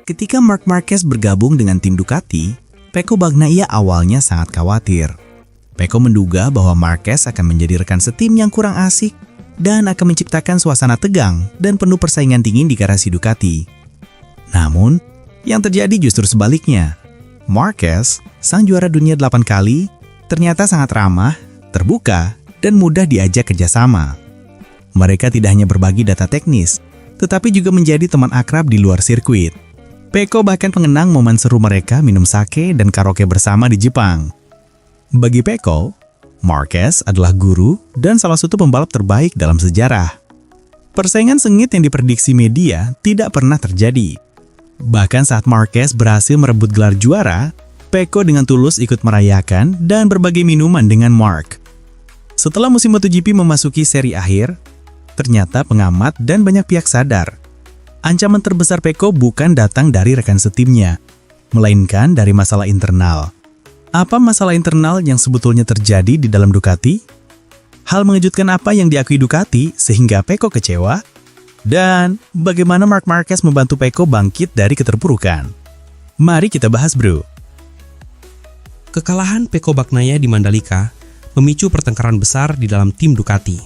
Ketika Marc Marquez bergabung dengan tim Ducati, Pecco Bagnaia awalnya sangat khawatir. Pecco menduga bahwa Marquez akan menjadi rekan setim yang kurang asik dan akan menciptakan suasana tegang dan penuh persaingan dingin di garasi Ducati. Namun, yang terjadi justru sebaliknya. Marquez, sang juara dunia 8 kali, ternyata sangat ramah, terbuka, dan mudah diajak kerjasama. Mereka tidak hanya berbagi data teknis, tetapi juga menjadi teman akrab di luar sirkuit. Pecco bahkan mengenang momen seru mereka minum sake dan karaoke bersama di Jepang. Bagi Pecco, Marquez adalah guru dan salah satu pembalap terbaik dalam sejarah. Persaingan sengit yang diprediksi media tidak pernah terjadi. Bahkan saat Marquez berhasil merebut gelar juara, Pecco dengan tulus ikut merayakan dan berbagi minuman dengan Marc. Setelah musim MotoGP memasuki seri akhir, ternyata pengamat dan banyak pihak sadar, ancaman terbesar Pecco bukan datang dari rekan setimnya, melainkan dari masalah internal. Apa masalah internal yang sebetulnya terjadi di dalam Ducati? Hal mengejutkan apa yang diakui Ducati sehingga Pecco kecewa? Dan bagaimana Marc Marquez membantu Pecco bangkit dari keterpurukan? Mari kita bahas, bro. Kekalahan Pecco Bagnaia di Mandalika memicu pertengkaran besar di dalam tim Ducati.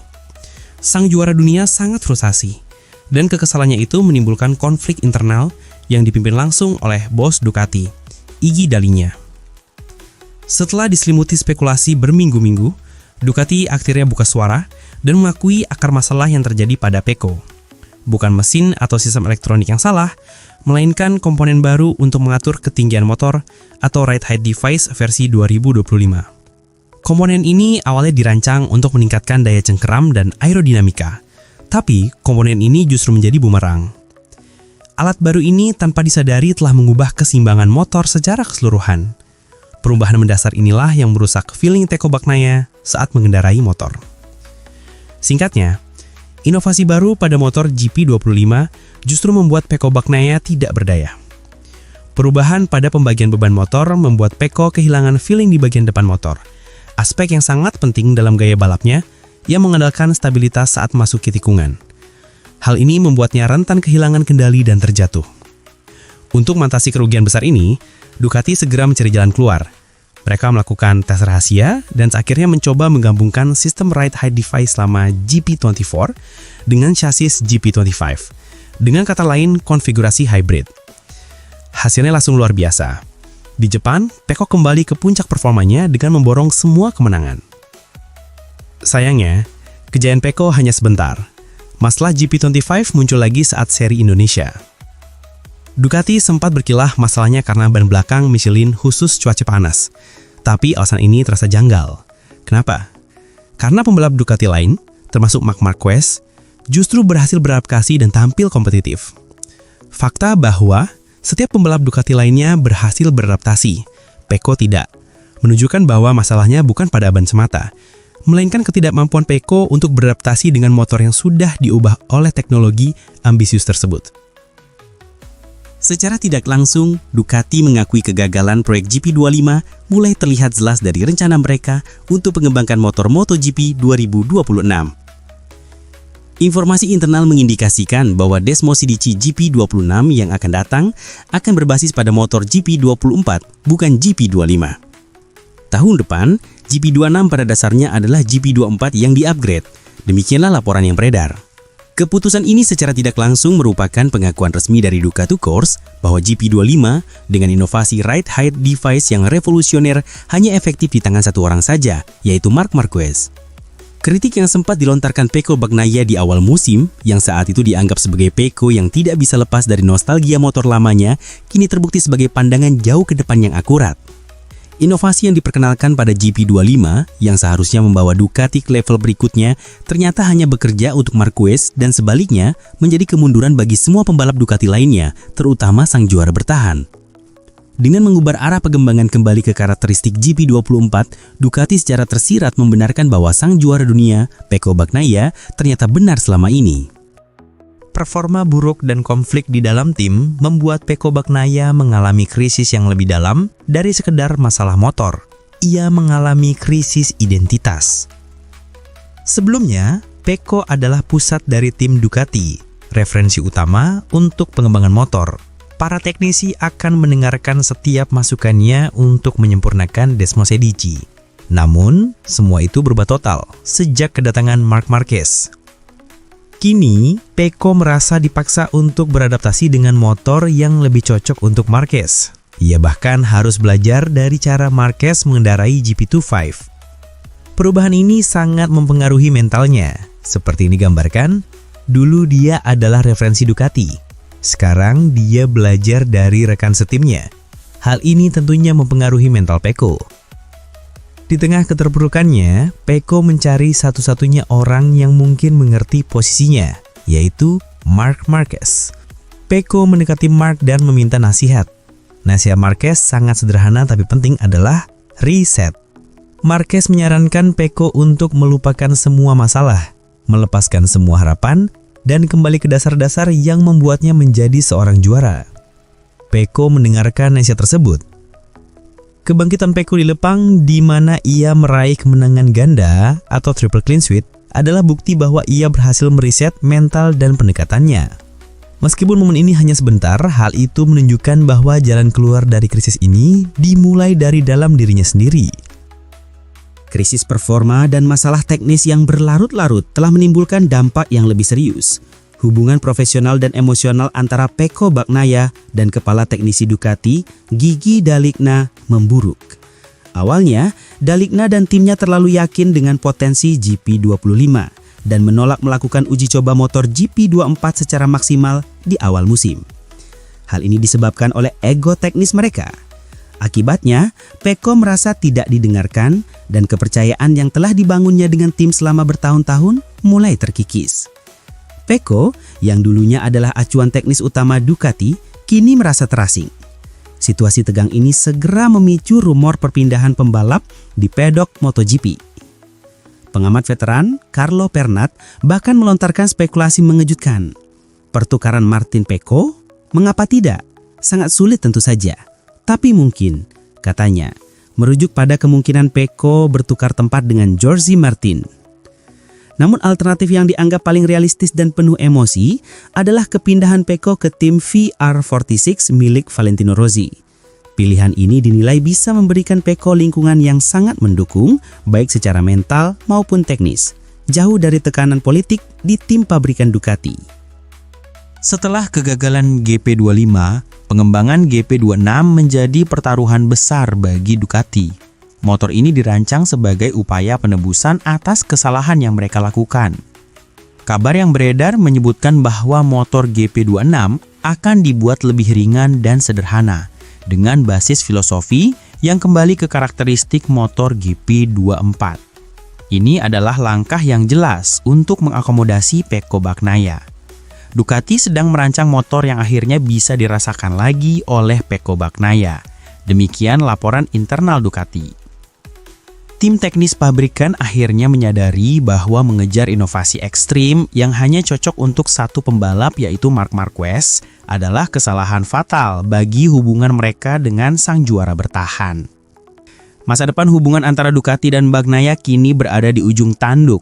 Sang juara dunia sangat frustasi, dan kekesalannya itu menimbulkan konflik internal yang dipimpin langsung oleh bos Ducati, Iggy Dalinya. Setelah diselimuti spekulasi berminggu-minggu, Ducati akhirnya buka suara dan mengakui akar masalah yang terjadi pada Pecco. Bukan mesin atau sistem elektronik yang salah, melainkan komponen baru untuk mengatur ketinggian motor atau ride height device versi 2025. Komponen ini awalnya dirancang untuk meningkatkan daya cengkeram dan aerodinamika, tapi komponen ini justru menjadi bumerang. Alat baru ini tanpa disadari telah mengubah keseimbangan motor secara keseluruhan. Perubahan mendasar inilah yang merusak feeling Pecco Bagnaia saat mengendarai motor. Singkatnya, inovasi baru pada motor GP25 justru membuat Pecco Bagnaia tidak berdaya. Perubahan pada pembagian beban motor membuat Pecco kehilangan feeling di bagian depan motor, aspek yang sangat penting dalam gaya balapnya yang mengandalkan stabilitas saat memasuki tikungan. Hal ini membuatnya rentan kehilangan kendali dan terjatuh. Untuk mengatasi kerugian besar ini, Ducati segera mencari jalan keluar. Mereka melakukan tes rahasia dan akhirnya mencoba menggabungkan sistem ride height device selama GP24 dengan chassis GP25. Dengan kata lain, konfigurasi hybrid. Hasilnya langsung luar biasa. Di Jepang, Pecco kembali ke puncak performanya dengan memborong semua kemenangan. Sayangnya, kejayaan Pecco hanya sebentar. Masalah GP25 muncul lagi saat seri Indonesia. Ducati sempat berkilah masalahnya karena ban belakang Michelin khusus cuaca panas. Tapi alasan ini terasa janggal. Kenapa? Karena pembalap Ducati lain, termasuk Marc Marquez, justru berhasil beradaptasi dan tampil kompetitif. Fakta bahwa setiap pembalap Ducati lainnya berhasil beradaptasi, Pecco tidak, menunjukkan bahwa masalahnya bukan pada ban semata, melainkan ketidakmampuan Pecco untuk beradaptasi dengan motor yang sudah diubah oleh teknologi ambisius tersebut. Secara tidak langsung, Ducati mengakui kegagalan proyek GP25 mulai terlihat jelas dari rencana mereka untuk mengembangkan motor MotoGP 2026. Informasi internal mengindikasikan bahwa Desmo Cidici GP26 yang akan datang akan berbasis pada motor GP24, bukan GP25. Tahun depan, GP26 pada dasarnya adalah GP24 yang di-upgrade. Demikianlah laporan yang beredar. Keputusan ini secara tidak langsung merupakan pengakuan resmi dari Ducati Corse bahwa GP25 dengan inovasi ride height device yang revolusioner hanya efektif di tangan satu orang saja, yaitu Marc Marquez. Kritik yang sempat dilontarkan Pecco Bagnaia di awal musim, yang saat itu dianggap sebagai Pecco yang tidak bisa lepas dari nostalgia motor lamanya, kini terbukti sebagai pandangan jauh ke depan yang akurat. Inovasi yang diperkenalkan pada GP25 yang seharusnya membawa Ducati ke level berikutnya ternyata hanya bekerja untuk Marquez dan sebaliknya menjadi kemunduran bagi semua pembalap Ducati lainnya, terutama sang juara bertahan. Dengan mengubah arah pengembangan kembali ke karakteristik GP24, Ducati secara tersirat membenarkan bahwa sang juara dunia, Pecco Bagnaia, ternyata benar selama ini. Performa buruk dan konflik di dalam tim membuat Pecco Bagnaia mengalami krisis yang lebih dalam dari sekedar masalah motor. Ia mengalami krisis identitas. Sebelumnya, Pecco adalah pusat dari tim Ducati, referensi utama untuk pengembangan motor. para teknisi akan mendengarkan setiap masukannya untuk menyempurnakan Desmos Edici. Namun, semua itu berubah total sejak kedatangan Marc Marquez. Kini, Pecco merasa dipaksa untuk beradaptasi dengan motor yang lebih cocok untuk Marquez. Ia bahkan harus belajar dari cara Marquez mengendarai GP25. Perubahan ini sangat mempengaruhi mentalnya. Seperti ini digambarkan, dulu dia adalah referensi Ducati. Sekarang dia belajar dari rekan setimnya. Hal ini tentunya mempengaruhi mental Pecco. Di tengah keterpurukannya, Pecco mencari satu-satunya orang yang mungkin mengerti posisinya, yaitu Marc Marquez. Pecco mendekati Marc dan meminta nasihat. Nasihat Marquez sangat sederhana tapi penting adalah reset. Marquez menyarankan Pecco untuk melupakan semua masalah, melepaskan semua harapan, dan kembali ke dasar-dasar yang membuatnya menjadi seorang juara. Pecco mendengarkan nasihat tersebut. Kebangkitan Pecco di Lepang, di mana ia meraih kemenangan ganda atau triple clean sweep, adalah bukti bahwa ia berhasil meriset mental dan pendekatannya. Meskipun momen ini hanya sebentar, hal itu menunjukkan bahwa jalan keluar dari krisis ini dimulai dari dalam dirinya sendiri. Krisis performa dan masalah teknis yang berlarut-larut telah menimbulkan dampak yang lebih serius. Hubungan profesional dan emosional antara Pecco Bagnaia dan kepala teknisi Ducati, Gigi D'Aligna, memburuk. Awalnya, D'Aligna dan timnya terlalu yakin dengan potensi GP25 dan menolak melakukan uji coba motor GP24 secara maksimal di awal musim. Hal ini disebabkan oleh ego teknis mereka. Akibatnya, Pecco merasa tidak didengarkan dan kepercayaan yang telah dibangunnya dengan tim selama bertahun-tahun mulai terkikis. Pecco, yang dulunya adalah acuan teknis utama Ducati, kini merasa terasing. Situasi tegang ini segera memicu rumor perpindahan pembalap di pedok MotoGP. Pengamat veteran, Carlo Pernat, bahkan melontarkan spekulasi mengejutkan. Pertukaran Martin Pecco? Mengapa tidak? Sangat sulit tentu saja. Tapi mungkin, katanya, merujuk pada kemungkinan Pecco bertukar tempat dengan Jorge Martin. Namun alternatif yang dianggap paling realistis dan penuh emosi adalah kepindahan Pecco ke tim VR46 milik Valentino Rossi. Pilihan ini dinilai bisa memberikan Pecco lingkungan yang sangat mendukung, baik secara mental maupun teknis, jauh dari tekanan politik di tim pabrikan Ducati. Setelah kegagalan GP25, pengembangan GP26 menjadi pertaruhan besar bagi Ducati. Motor ini dirancang sebagai upaya penebusan atas kesalahan yang mereka lakukan. Kabar yang beredar menyebutkan bahwa motor GP26 akan dibuat lebih ringan dan sederhana, dengan basis filosofi yang kembali ke karakteristik motor GP24. Ini adalah langkah yang jelas untuk mengakomodasi Pecco Bagnaia. Ducati sedang merancang motor yang akhirnya bisa dirasakan lagi oleh Pecco Bagnaia. Demikian laporan internal Ducati. Tim teknis pabrikan akhirnya menyadari bahwa mengejar inovasi ekstrim yang hanya cocok untuk satu pembalap yaitu Marc Marquez adalah kesalahan fatal bagi hubungan mereka dengan sang juara bertahan. Masa depan hubungan antara Ducati dan Bagnaia kini berada di ujung tanduk.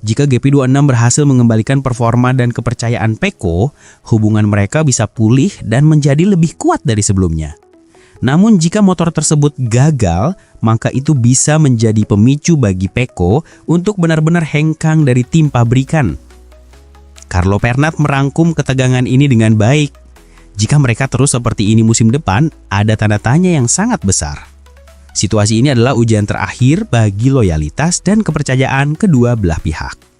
Jika GP26 berhasil mengembalikan performa dan kepercayaan Pecco, hubungan mereka bisa pulih dan menjadi lebih kuat dari sebelumnya. Namun jika motor tersebut gagal, maka itu bisa menjadi pemicu bagi Pecco untuk benar-benar hengkang dari tim pabrikan. Carlo Pernat merangkum ketegangan ini dengan baik. Jika mereka terus seperti ini musim depan, ada tanda tanya yang sangat besar. Situasi ini adalah ujian terakhir bagi loyalitas dan kepercayaan kedua belah pihak.